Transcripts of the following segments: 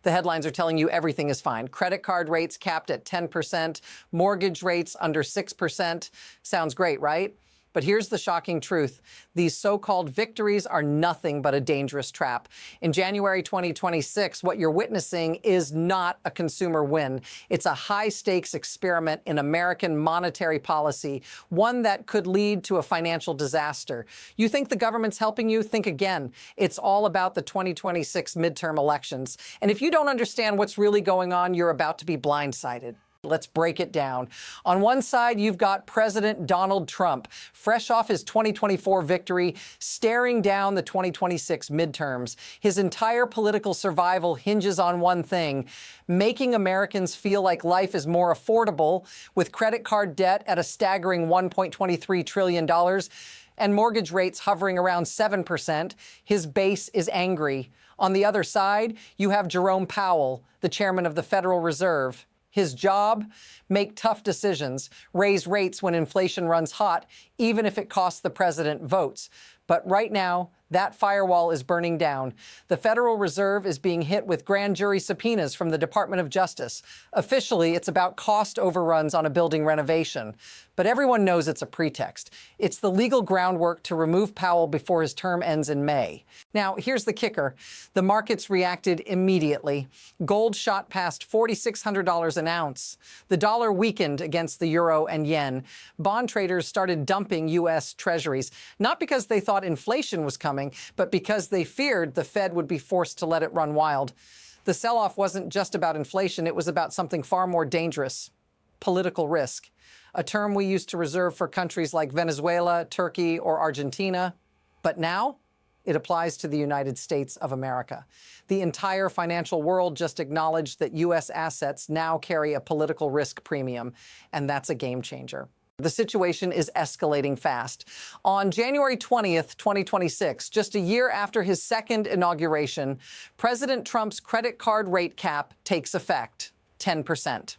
The headlines are telling you everything is fine. Credit card rates capped at 10%, mortgage rates under 6%. Sounds great, right? But here's the shocking truth. These so-called victories are nothing but a dangerous trap. In January 2026, what you're witnessing is not a consumer win. It's a high-stakes experiment in American monetary policy, one that could lead to a financial disaster. You think the government's helping you? Think again. It's all about the 2026 midterm elections. And if you don't understand what's really going on, you're about to be blindsided. Let's break it down. On one side, you've got President Donald Trump, fresh off his 2024 victory, staring down the 2026 midterms. His entire political survival hinges on one thing: making Americans feel like life is more affordable, with credit card debt at a staggering $1.23 trillion and mortgage rates hovering around 7%. His base is angry. On the other side, you have Jerome Powell, the chairman of the Federal Reserve. His job? Make tough decisions, raise rates when inflation runs hot, even if it costs the president votes. But right now, that firewall is burning down. The Federal Reserve is being hit with grand jury subpoenas from the Department of Justice. Officially, it's about cost overruns on a building renovation. But everyone knows it's a pretext. It's the legal groundwork to remove Powell before his term ends in May. Now, here's the kicker. The markets reacted immediately. Gold shot past $4,600 an ounce. The dollar weakened against the euro and yen. Bond traders started dumping U.S. treasuries, not because they thought inflation was coming, but because they feared the Fed would be forced to let it run wild. The sell-off wasn't just about inflation. It was about something far more dangerous: political risk, a term we used to reserve for countries like Venezuela, Turkey, or Argentina. But now it applies to the United States of America. The entire financial world just acknowledged that U.S. assets now carry a political risk premium, and that's a game changer. The situation is escalating fast. On January 20th, 2026, just a year after his second inauguration, President Trump's credit card rate cap takes effect: 10%.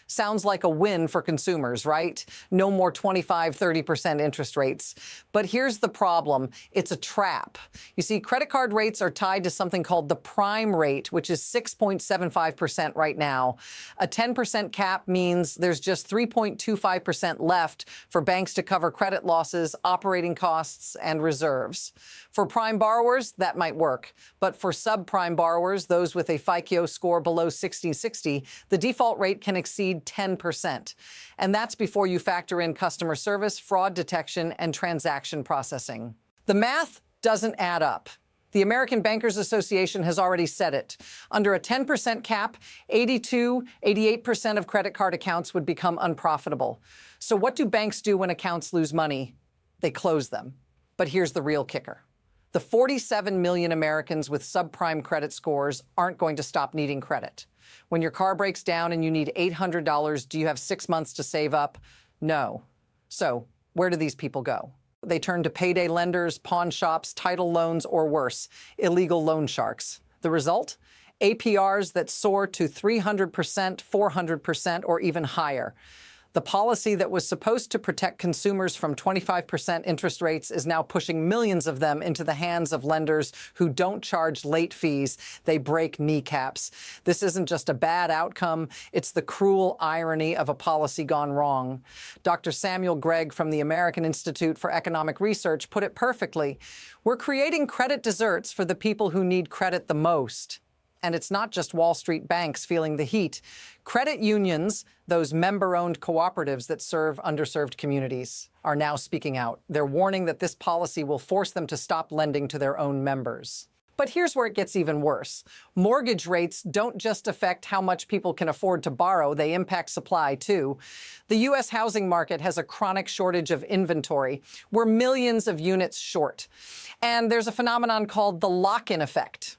Sounds like a win for consumers, right? No more 25, 30% interest rates. But here's the problem. It's a trap. You see, credit card rates are tied to something called the prime rate, which is 6.75% right now. A 10% cap means there's just 3.25% left for banks to cover credit losses, operating costs, and reserves. For prime borrowers, that might work. But for subprime borrowers, those with a FICO score below 660, the default rate can exceed 10%. And that's before you factor in customer service, fraud detection, and transaction processing. The math doesn't add up. The American Bankers Association has already said it. Under a 10% cap, 88% of credit card accounts would become unprofitable. So what do banks do when accounts lose money? They close them. But here's the real kicker. The 47 million Americans with subprime credit scores aren't going to stop needing credit. When your car breaks down and you need $800, do you have 6 months to save up? No. So where do these people go? They turn to payday lenders, pawn shops, title loans, or worse, illegal loan sharks. The result? APRs that soar to 300%, 400%, or even higher. The policy that was supposed to protect consumers from 25% interest rates is now pushing millions of them into the hands of lenders who don't charge late fees. They break kneecaps. This isn't just a bad outcome. It's the cruel irony of a policy gone wrong. Dr. Samuel Gregg from the American Institute for Economic Research put it perfectly. We're creating credit desserts for the people who need credit the most. And it's not just Wall Street banks feeling the heat. Credit unions, those member-owned cooperatives that serve underserved communities, are now speaking out. They're warning that this policy will force them to stop lending to their own members. But here's where it gets even worse. Mortgage rates don't just affect how much people can afford to borrow, they impact supply too. The U.S. housing market has a chronic shortage of inventory. We're millions of units short. And there's a phenomenon called the lock-in effect.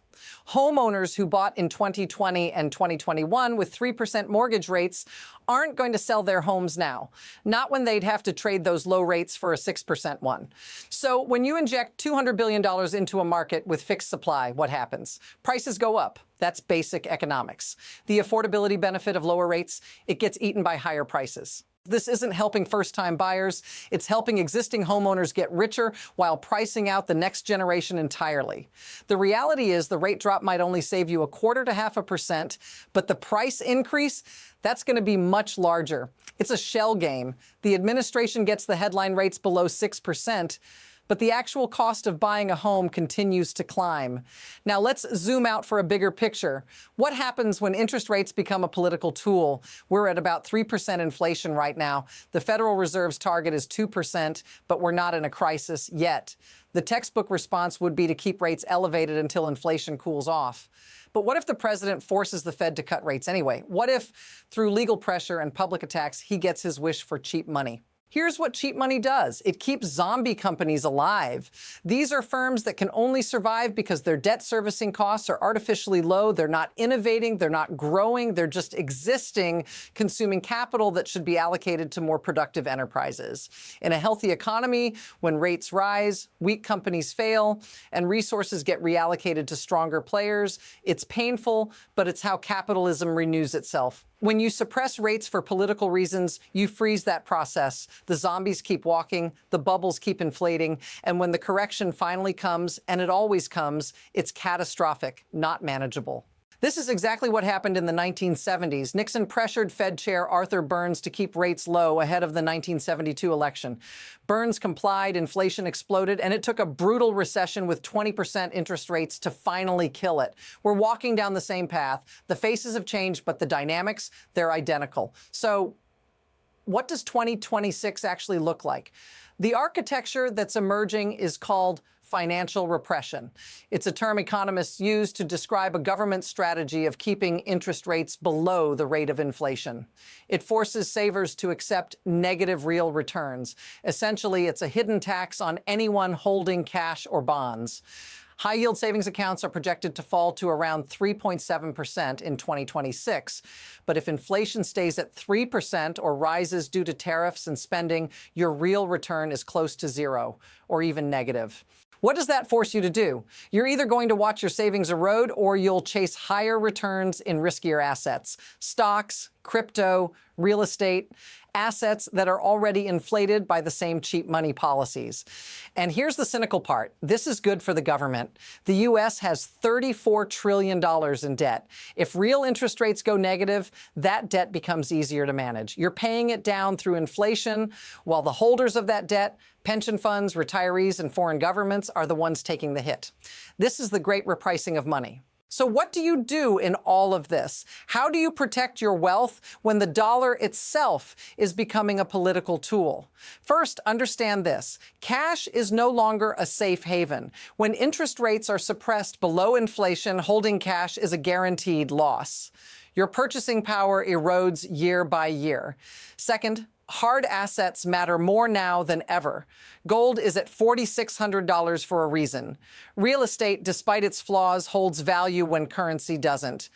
Homeowners who bought in 2020 and 2021 with 3% mortgage rates aren't going to sell their homes now, not when they'd have to trade those low rates for a 6% one. So when you inject $200 billion into a market with fixed supply, what happens? Prices go up. That's basic economics. The affordability benefit of lower rates, it gets eaten by higher prices. This isn't helping first-time buyers. It's helping existing homeowners get richer while pricing out the next generation entirely. The reality is the rate drop might only save you 1/4 to 0.5%, but the price increase, that's going to be much larger. It's a shell game. The administration gets the headline rates below 6%, but the actual cost of buying a home continues to climb. Now let's zoom out for a bigger picture. What happens when interest rates become a political tool? We're at about 3% inflation right now. The Federal Reserve's target is 2%, but we're not in a crisis yet. The textbook response would be to keep rates elevated until inflation cools off. But what if the president forces the Fed to cut rates anyway? What if, through legal pressure and public attacks, he gets his wish for cheap money? Here's what cheap money does. It keeps zombie companies alive. These are firms that can only survive because their debt servicing costs are artificially low. They're not innovating. They're not growing. They're just existing, consuming capital that should be allocated to more productive enterprises. In a healthy economy, when rates rise, weak companies fail, and resources get reallocated to stronger players, it's painful, but it's how capitalism renews itself. When you suppress rates for political reasons, you freeze that process. The zombies keep walking, the bubbles keep inflating, and when the correction finally comes, and it always comes, it's catastrophic, not manageable. This is exactly what happened in the 1970s. Nixon pressured Fed Chair Arthur Burns to keep rates low ahead of the 1972 election. Burns complied, inflation exploded, and it took a brutal recession with 20% interest rates to finally kill it. We're walking down the same path. The faces have changed, but the dynamics, they're identical. So what does 2026 actually look like? The architecture that's emerging is called financial repression. It's a term economists use to describe a government strategy of keeping interest rates below the rate of inflation. It forces savers to accept negative real returns. Essentially, it's a hidden tax on anyone holding cash or bonds. High-yield savings accounts are projected to fall to around 3.7% in 2026. But if inflation stays at 3% or rises due to tariffs and spending, your real return is close to zero or even negative. What does that force you to do? You're either going to watch your savings erode or you'll chase higher returns in riskier assets. Stocks, crypto, real estate, assets that are already inflated by the same cheap money policies. And here's the cynical part. This is good for the government. The U.S. has $34 trillion in debt. If real interest rates go negative, that debt becomes easier to manage. You're paying it down through inflation, while the holders of that debt, pension funds, retirees, and foreign governments, are the ones taking the hit. This is the great repricing of money. So what do you do in all of this? How do you protect your wealth when the dollar itself is becoming a political tool? First, understand this. Cash is no longer a safe haven. When interest rates are suppressed below inflation, holding cash is a guaranteed loss. Your purchasing power erodes year by year. Second, hard assets matter more now than ever. Gold is at $4,600 for a reason. Real estate, despite its flaws, holds value when currency doesn't.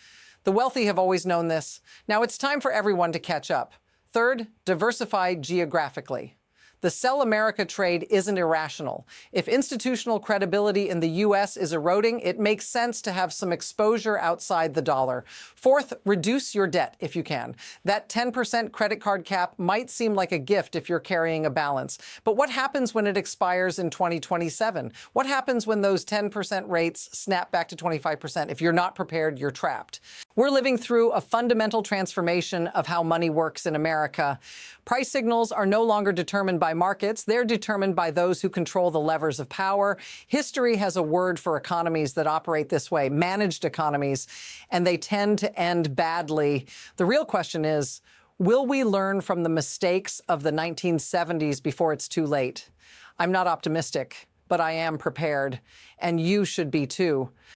The wealthy have always known this. Now it's time for everyone to catch up. Third, diversify geographically. The sell America trade isn't irrational. If institutional credibility in the U.S. is eroding, it makes sense to have some exposure outside the dollar. Fourth, reduce your debt if you can. That 10% credit card cap might seem like a gift if you're carrying a balance. But what happens when it expires in 2027? What happens when those 10% rates snap back to 25%? If you're not prepared, you're trapped. We're living through a fundamental transformation of how money works in America. Price signals are no longer determined by markets. They're determined by those who control the levers of power. History has a word for economies that operate this way, managed economies, and they tend to end badly. The real question is, will we learn from the mistakes of the 1970s before it's too late? I'm not optimistic, but I am prepared, and you should be too.